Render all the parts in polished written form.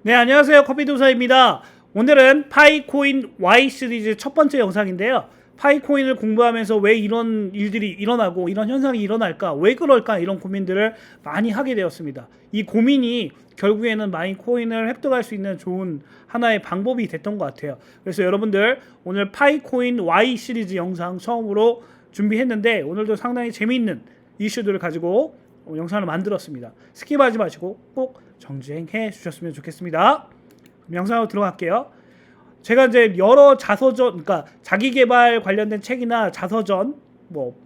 네, 안녕하세요. 커피도사입니다. 오늘은 파이코인 Y 시리즈 첫 번째 영상인데요. 파이코인을 공부하면서 왜 이런 일들이 일어나고 이런 현상이 일어날까, 왜 그럴까, 이런 고민들을 많이 하게 되었습니다. 이 고민이 결국에는 많이 코인을 획득할 수 있는 좋은 하나의 방법이 됐던 것 같아요. 그래서 여러분들 오늘 파이코인 Y 시리즈 영상 처음으로 준비했는데, 오늘도 상당히 재미있는 이슈들을 가지고 영상을 만들었습니다. 스킵하지 마시고 꼭 정주행해 주셨으면 좋겠습니다. 그럼 영상으로 들어갈게요. 제가 이제 여러 자서전, 그러니까 자기 개발 관련된 책이나 자서전, 뭐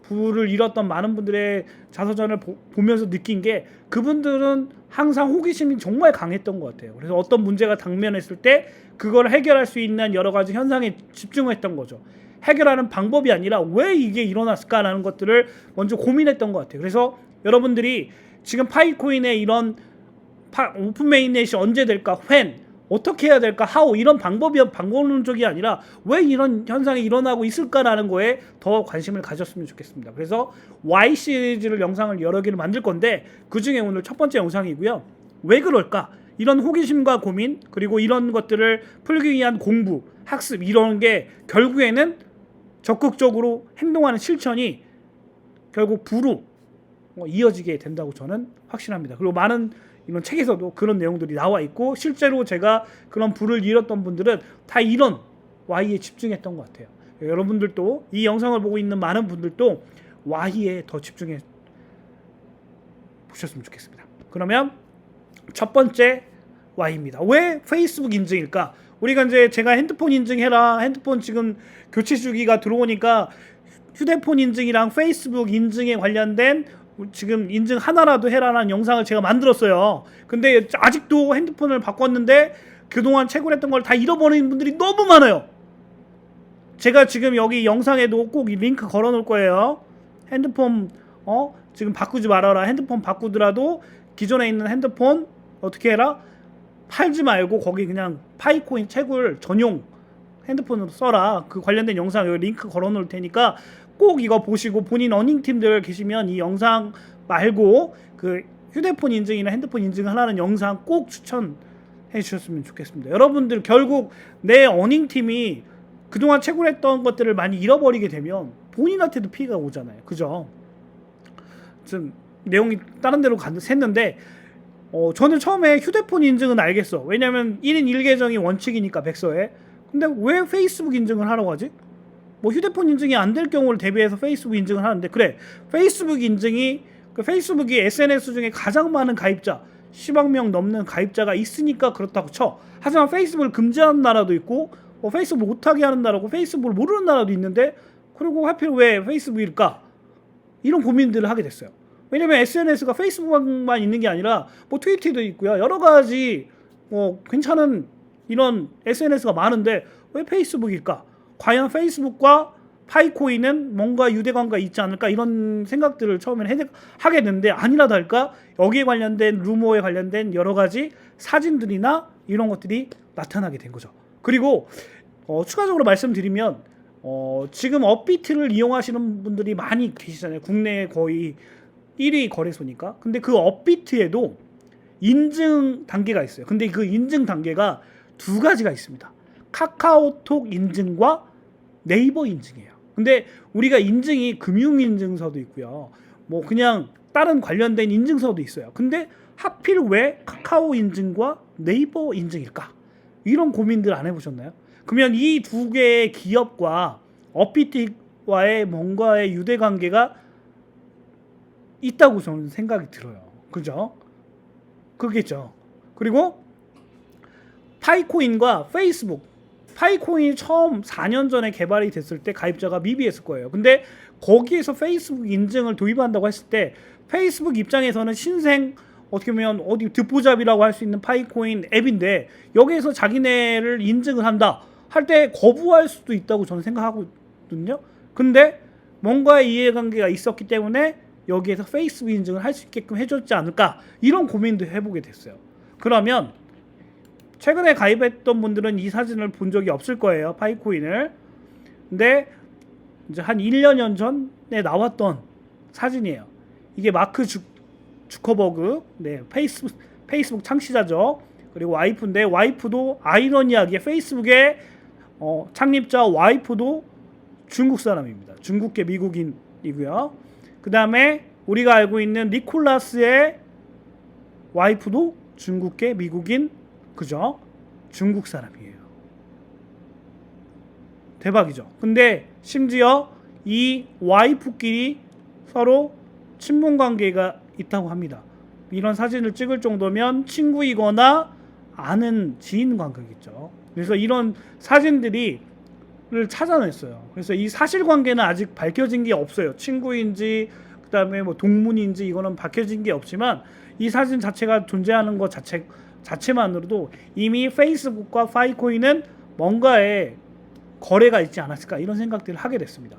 부를 잃었던 많은 분들의 자서전을 보면서 느낀 게, 그분들은 항상 호기심이 정말 강했던 것 같아요. 그래서 어떤 문제가 당면했을 때 그걸 해결할 수 있는 여러 가지 현상에 집중했던 거죠. 해결하는 방법이 아니라 왜 이게 일어났을까라는 것들을 먼저 고민했던 것 같아요. 그래서 여러분들이 지금 파이코인의 이런 오픈 메인넷이 언제 될까, when, 어떻게 해야 될까, how, 이런 방법론적이 아니라 왜 이런 현상이 일어나고 있을까라는 거에 더 관심을 가졌으면 좋겠습니다. 그래서 Y 시리즈를 영상을 여러 개를 만들 건데, 그 중에 오늘 첫 번째 영상이고요. 왜 그럴까? 이런 호기심과 고민, 그리고 이런 것들을 풀기 위한 공부, 학습, 이런 게 결국에는 적극적으로 행동하는 실천이 결국 부로 이어지게 된다고 저는 확신합니다. 그리고 많은 이런 책에서도 그런 내용들이 나와 있고, 실제로 제가 그런 부를 잃었던 분들은 다 이런 Y에 집중했던 것 같아요. 여러분들도, 이 영상을 보고 있는 많은 분들도 Y에 더 집중해 보셨으면 좋겠습니다. 그러면 첫 번째 Y입니다. 왜 페이스북 인증일까? 우리가 이제 제가 핸드폰 인증해라, 핸드폰 지금 교체 주기가 들어오니까 휴대폰 인증이랑 페이스북 인증에 관련된 지금 인증 하나라도 해라라는 영상을 제가 만들었어요. 근데 아직도 핸드폰을 바꿨는데 그동안 채굴했던 걸 다 잃어버린 분들이 너무 많아요. 제가 지금 여기 영상에도 꼭 이 링크 걸어 놓을 거예요. 핸드폰 지금 바꾸지 말아라. 핸드폰 바꾸더라도 기존에 있는 핸드폰 어떻게 해라? 팔지 말고 거기 그냥 파이코인 채굴 전용 핸드폰으로 써라. 그 관련된 영상 여기 링크 걸어 놓을 테니까 꼭 이거 보시고, 본인 어닝팀들 계시면 이 영상 말고 그 휴대폰 인증이나 핸드폰 인증 하라는 영상 꼭 추천해 주셨으면 좋겠습니다. 여러분들 결국 내 어닝팀이 그동안 채굴했던 것들을 많이 잃어버리게 되면 본인한테도 피해가 오잖아요. 그죠? 좀 내용이 다른 데로 샜는데, 저는 처음에 휴대폰 인증은 알겠어. 왜냐면 1인 1계정이 원칙이니까 백서에. 근데 왜 페이스북 인증을 하라고 하지? 뭐 휴대폰 인증이 안 될 경우를 대비해서 페이스북 인증을 하는데, 그래, 페이스북 인증이, 페이스북이 SNS 중에 가장 많은 가입자 10억 명 넘는 가입자가 있으니까 그렇다고 쳐. 하지만 페이스북을 금지하는 나라도 있고, 페이스북 못하게 하는 나라고, 페이스북을 모르는 나라도 있는데, 그리고 하필 왜 페이스북일까? 이런 고민들을 하게 됐어요. 왜냐면 SNS가 페이스북만 있는 게 아니라 뭐 트위터도 있고요, 여러 가지 괜찮은 이런 SNS가 많은데 왜 페이스북일까? 과연 페이스북과 파이코인은 뭔가 유대관계가 있지 않을까, 이런 생각들을 처음에는 하게 됐는데, 아니라 다를까 여기에 관련된 루머에 관련된 여러 가지 사진들이나 이런 것들이 나타나게 된 거죠. 그리고 추가적으로 말씀드리면, 지금 업비트를 이용하시는 분들이 많이 계시잖아요. 국내에 거의 1위 거래소니까. 근데 그 업비트에도 인증 단계가 있어요. 근데 그 인증 단계가 두 가지가 있습니다. 카카오톡 인증과 네이버 인증이에요. 근데 우리가 인증이 금융인증서도 있고요, 뭐 그냥 다른 관련된 인증서도 있어요. 근데 하필 왜 카카오 인증과 네이버 인증일까? 이런 고민들 안 해보셨나요? 그러면 이 두 개의 기업과 업비트와의 뭔가의 유대관계가 있다고 저는 생각이 들어요. 그죠? 그겠죠. 그리고 파이코인과 페이스북, 파이코인이 처음 4년 전에 개발이 됐을 때 가입자가 미비했을 거예요. 근데 거기에서 페이스북 인증을 도입한다고 했을 때, 페이스북 입장에서는 신생, 어떻게 보면 어디 듣보잡이라고 할 수 있는 파이코인 앱인데, 여기에서 자기네를 인증을 한다 할 때 거부할 수도 있다고 저는 생각하거든요. 근데 뭔가의 이해관계가 있었기 때문에 여기에서 페이스북 인증을 할 수 있게끔 해줬지 않을까, 이런 고민도 해보게 됐어요. 그러면 최근에 가입했던 분들은 이 사진을 본 적이 없을 거예요, 파이코인을. 근데 이제 한 1년 전에 나왔던 사진이에요. 이게 마크 주커버그, 페이스북 창시자죠. 그리고 와이프인데 와이프도 아이러니하게 페이스북의 창립자 와이프도 중국 사람입니다. 중국계 미국인이고요. 그 다음에 우리가 알고 있는 니콜라스의 와이프도 중국계 미국인, 그죠? 중국 사람이에요. 대박이죠. 근데 심지어 이 와이프끼리 서로 친분 관계가 있다고 합니다. 이런 사진을 찍을 정도면 친구이거나 아는 지인 관계겠죠. 그래서 이런 사진들을 찾아냈어요. 그래서 이 사실관계는 아직 밝혀진 게 없어요. 친구인지 그다음에 뭐 동문인지 이거는 밝혀진 게 없지만 이 사진 자체가 존재하는 것 자체만으로도 이미 페이스북과 파이코인은 뭔가의 거래가 있지 않았을까 이런 생각들을 하게 됐습니다.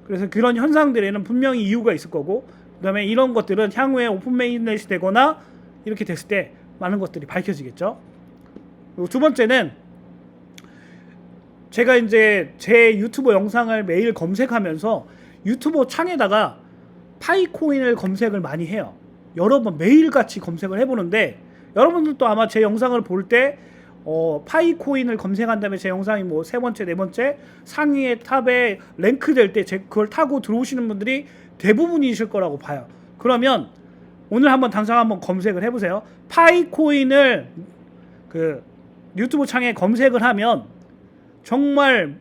그래서 그런 현상들에는 분명히 이유가 있을 거고, 그다음에 이런 것들은 향후에 오픈 메인넷이 되거나 이렇게 됐을 때 많은 것들이 밝혀지겠죠. 그리고 두 번째는 제가 이제 제 유튜버 영상을 매일 검색하면서 유튜버 창에다가 파이코인을 검색을 많이 해요. 여러 번 매일같이 검색을 해보는데, 여러분들도 아마 제 영상을 볼 때 파이코인을 검색한 다음에 제 영상이 뭐 세 번째, 네 번째 상위에 탑에 랭크 될 때 그걸 타고 들어오시는 분들이 대부분이실 거라고 봐요. 그러면 오늘 당장 한번 검색을 해보세요. 파이코인을 그 유튜브 창에 검색을 하면 정말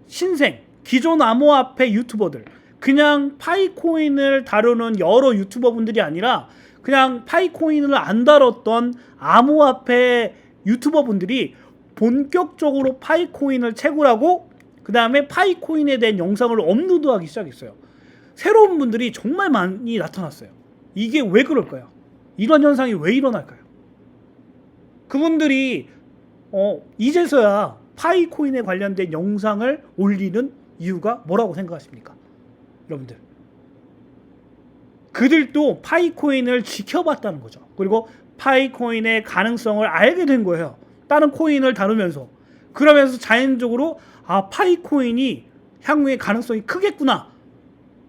신생 기존 암호화폐 유튜버들, 그냥 파이코인을 다루는 여러 유튜버분들이 아니라 그냥 파이코인을 안 다뤘던 암호화폐 유튜버분들이 본격적으로 파이코인을 채굴하고 그 다음에 파이코인에 대한 영상을 업로드하기 시작했어요. 새로운 분들이 정말 많이 나타났어요. 이게 왜 그럴까요? 이런 현상이 왜 일어날까요? 그분들이 이제서야 파이코인에 관련된 영상을 올리는 이유가 뭐라고 생각하십니까? 여러분들, 그들도 파이코인을 지켜봤다는 거죠. 그리고 파이코인의 가능성을 알게 된 거예요. 다른 코인을 다루면서. 그러면서 자연적으로 파이코인이 향후에 가능성이 크겠구나.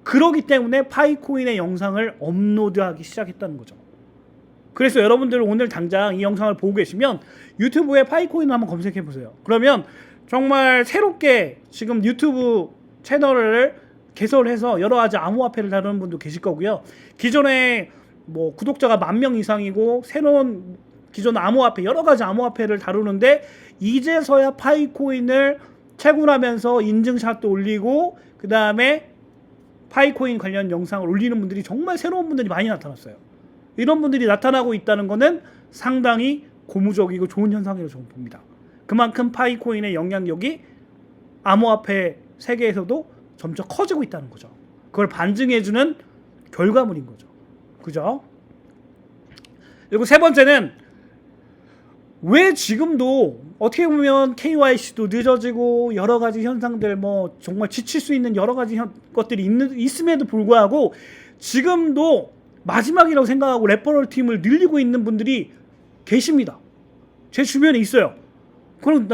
그러기 때문에 파이코인의 영상을 업로드하기 시작했다는 거죠. 그래서 여러분들 오늘 당장 이 영상을 보고 계시면 유튜브에 파이코인을 한번 검색해 보세요. 그러면 정말 새롭게 지금 유튜브 채널을 개설해서 여러 가지 암호화폐를 다루는 분도 계실 거고요. 기존에 뭐 구독자가 10,000명 이상이고 새로운 기존 암호화폐, 여러 가지 암호화폐를 다루는데 이제서야 파이코인을 채굴하면서 인증샷도 올리고 그 다음에 파이코인 관련 영상을 올리는 분들이 정말 새로운 분들이 많이 나타났어요. 이런 분들이 나타나고 있다는 것은 상당히 고무적이고 좋은 현상이라고 저는 봅니다. 그만큼 파이코인의 영향력이 암호화폐 세계에서도 점점 커지고 있다는 거죠. 그걸 반증해주는 결과물인 거죠. 그죠? 그리고 세 번째는 왜 지금도 어떻게 보면 KYC도 늦어지고 여러 가지 현상들, 뭐 정말 지칠 수 있는 여러 가지 것들이 있음에도 불구하고 지금도 마지막이라고 생각하고 레퍼럴 팀을 늘리고 있는 분들이 계십니다. 제 주변에 있어요. 그럼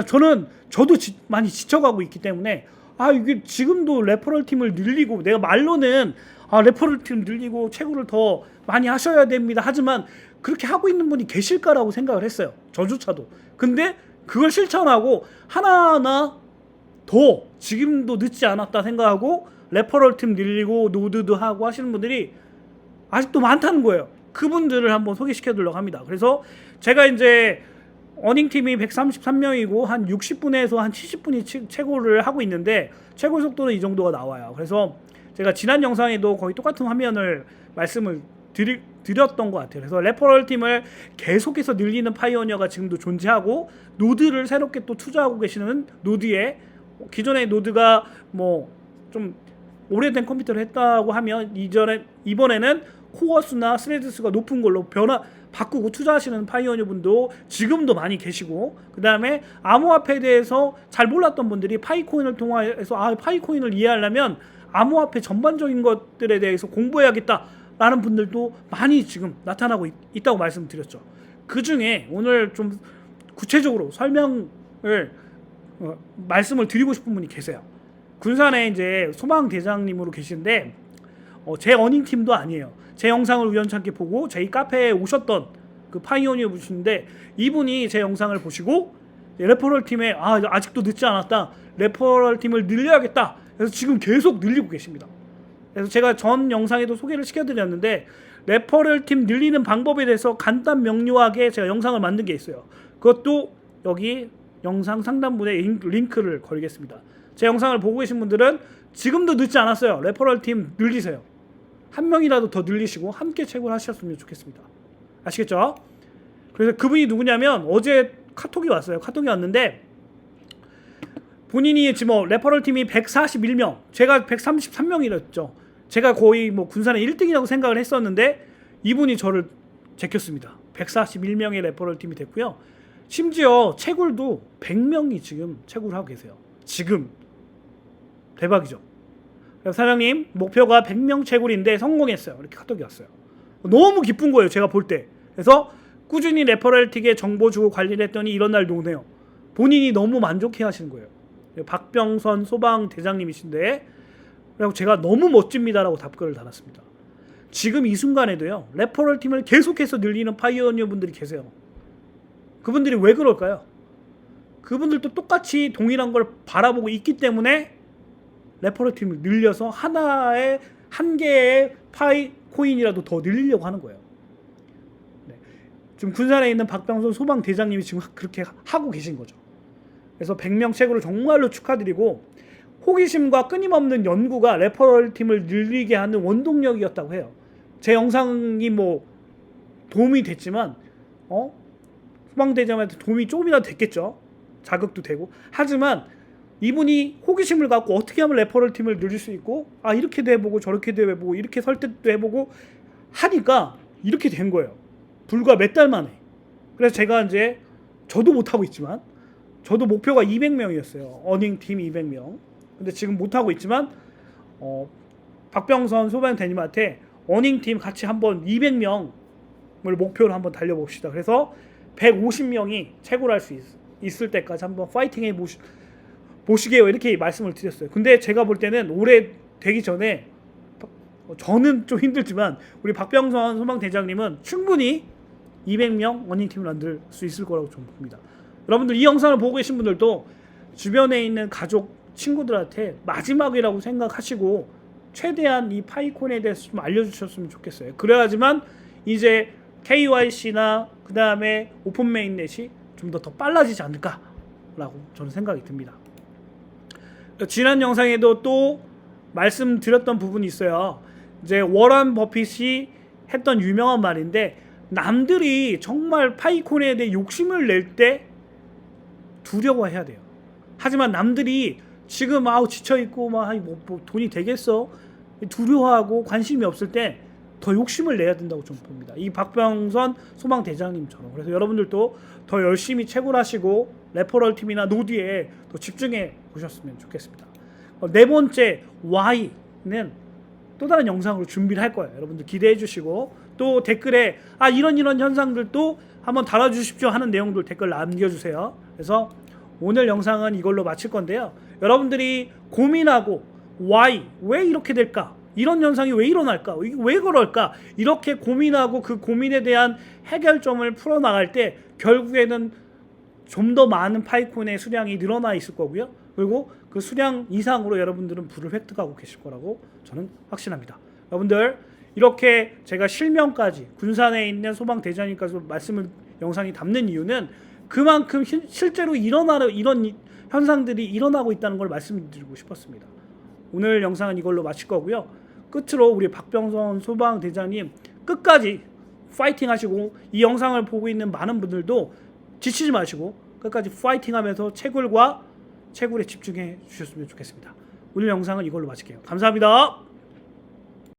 저도 많이 지쳐가고 있기 때문에 이게 지금도 레퍼럴 팀을 늘리고, 내가 말로는 레퍼럴 팀 늘리고 채굴을 더 많이 하셔야 됩니다. 하지만 그렇게 하고 있는 분이 계실까라고 생각을 했어요. 저조차도. 근데 그걸 실천하고 하나하나 더 지금도 늦지 않았다 생각하고 레퍼럴 팀 늘리고 노드도 하고 하시는 분들이 아직도 많다는 거예요. 그분들을 한번 소개시켜 드리려고 합니다. 그래서 제가 이제 어닝팀이 133명이고 한 60분에서 한 70분이 채굴을 하고 있는데 채굴 속도는 이 정도가 나와요. 그래서 제가 지난 영상에도 거의 똑같은 화면을 말씀을 드렸던 것 같아요. 그래서 레퍼럴 팀을 계속해서 늘리는 파이오니어가 지금도 존재하고 노드를 새롭게 또 투자하고 계시는 노드에, 기존의 노드가 뭐 좀 오래된 컴퓨터를 했다고 하면 이번에는 코어 수나 스레드 수가 높은 걸로 바꾸고 투자하시는 파이오니어 분도 지금도 많이 계시고, 그 다음에 암호화폐에 대해서 잘 몰랐던 분들이 파이코인을 통해서 파이코인을 이해하려면 암호화폐 전반적인 것들에 대해서 공부해야겠다라는 분들도 많이 지금 나타나고 있다고 말씀드렸죠. 그 중에 오늘 좀 구체적으로 말씀을 드리고 싶은 분이 계세요. 군산에 이제 소방대장님으로 계신데 제 어닝팀도 아니에요. 제 영상을 우연찮게 보고 저희 카페에 오셨던 그 파이오니어 분이신데 이분이 제 영상을 보시고 레퍼럴 팀에 아직도 늦지 않았다. 레퍼럴 팀을 늘려야겠다. 그래서 지금 계속 늘리고 계십니다. 그래서 제가 전 영상에도 소개를 시켜드렸는데 레퍼럴 팀 늘리는 방법에 대해서 간단 명료하게 제가 영상을 만든 게 있어요. 그것도 여기 영상 상단부에 링크를 걸겠습니다. 제 영상을 보고 계신 분들은 지금도 늦지 않았어요. 레퍼럴 팀 늘리세요. 한 명이라도 더 늘리시고 함께 채굴 하셨으면 좋겠습니다. 아시겠죠? 그래서 그분이 누구냐면 어제 카톡이 왔어요. 카톡이 왔는데 본인이 지금 레퍼럴 팀이 141명, 제가 133명이랬죠. 제가 거의 군산의 1등이라고 생각을 했었는데 이분이 저를 제꼈습니다. 141명의 레퍼럴 팀이 됐고요. 심지어 채굴도 100명이 지금 채굴을 하고 계세요. 지금 대박이죠. 사장님 목표가 100명 채굴인데 성공했어요. 이렇게 카톡이 왔어요. 너무 기쁜 거예요. 제가 볼 때. 그래서 꾸준히 레퍼럴 틱에 정보 주고 관리를 했더니 이런 날도 오네요. 본인이 너무 만족해 하시는 거예요. 박병선 소방대장님이신데 그리고 제가 너무 멋집니다라고 답글을 달았습니다. 지금 이 순간에도요. 레퍼럴 팀을 계속해서 늘리는 파이오니어 분들이 계세요. 그분들이 왜 그럴까요? 그분들도 똑같이 동일한 걸 바라보고 있기 때문에 레퍼럴 팀을 늘려서 한 개의 파이 코인이라도 더 늘리려고 하는 거예요. 네. 지금 군산에 있는 박병선 소방대장님이 지금 그렇게 하고 계신 거죠. 그래서 100명 채굴을 정말로 축하드리고 호기심과 끊임없는 연구가 레퍼럴 팀을 늘리게 하는 원동력이었다고 해요. 제 영상이 도움이 됐지만 소방대장한테 도움이 조금이라도 됐겠죠. 자극도 되고. 하지만 이분이 호기심을 갖고 어떻게 하면 레퍼럴 팀을 늘릴 수 있고 이렇게도 해보고 저렇게도 해보고 이렇게 설득도 해보고 하니까 이렇게 된 거예요. 불과 몇 달 만에. 그래서 제가 이제 저도 못하고 있지만 저도 목표가 200명이었어요. 어닝팀 200명. 근데 지금 못하고 있지만 박병선 소방대님한테 어닝팀 같이 한번 200명을 목표로 한번 달려봅시다. 그래서 150명이 채굴할 수 있을 때까지 한번 파이팅해 보시게요. 이렇게 말씀을 드렸어요. 근데 제가 볼 때는 올해 되기 전에 저는 좀 힘들지만 우리 박병선 소방대장님은 충분히 200명 어닝팀을 만들 수 있을 거라고 좀 봅니다. 여러분들 이 영상을 보고 계신 분들도 주변에 있는 가족, 친구들한테 마지막이라고 생각하시고 최대한 이 파이콘에 대해서 좀 알려주셨으면 좋겠어요. 그래야지만 이제 KYC나 그 다음에 오픈 메인넷이 좀 더 빨라지지 않을까라고 저는 생각이 듭니다. 지난 영상에도 또 말씀드렸던 부분이 있어요. 이제 워런 버핏이 했던 유명한 말인데 남들이 정말 파이콘에 대해 욕심을 낼 때 두려워해야 돼요. 하지만 남들이 지금 지쳐있고 돈이 되겠어? 두려워하고 관심이 없을 때 더 욕심을 내야 된다고 좀 봅니다. 이 박병선 소방대장님처럼. 그래서 여러분들도 더 열심히 채굴하시고 레퍼럴 팀이나 노드에 더 집중해 보셨으면 좋겠습니다. 네 번째 Y는 또 다른 영상으로 준비를 할 거예요. 여러분들 기대해 주시고 또 댓글에 이런 현상들도 한번 달아주십시오 하는 내용들 댓글 남겨주세요. 그래서 오늘 영상은 이걸로 마칠 건데요. 여러분들이 고민하고 why, 왜 이렇게 될까? 이런 현상이 왜 일어날까? 왜 그럴까? 이렇게 고민하고 그 고민에 대한 해결점을 풀어나갈 때 결국에는 좀 더 많은 파이콘의 수량이 늘어나 있을 거고요. 그리고 그 수량 이상으로 여러분들은 부를 획득하고 계실 거라고 저는 확신합니다. 여러분들 이렇게 제가 실명까지 군산에 있는 소방대장님까지 영상이 담는 이유는 그만큼 실제로 이런 현상들이 일어나고 있다는 걸 말씀드리고 싶었습니다. 오늘 영상은 이걸로 마칠 거고요. 끝으로 우리 박병선 소방대장님 끝까지 파이팅 하시고 이 영상을 보고 있는 많은 분들도 지치지 마시고 끝까지 파이팅 하면서 채굴에 집중해 주셨으면 좋겠습니다. 오늘 영상은 이걸로 마칠게요. 감사합니다.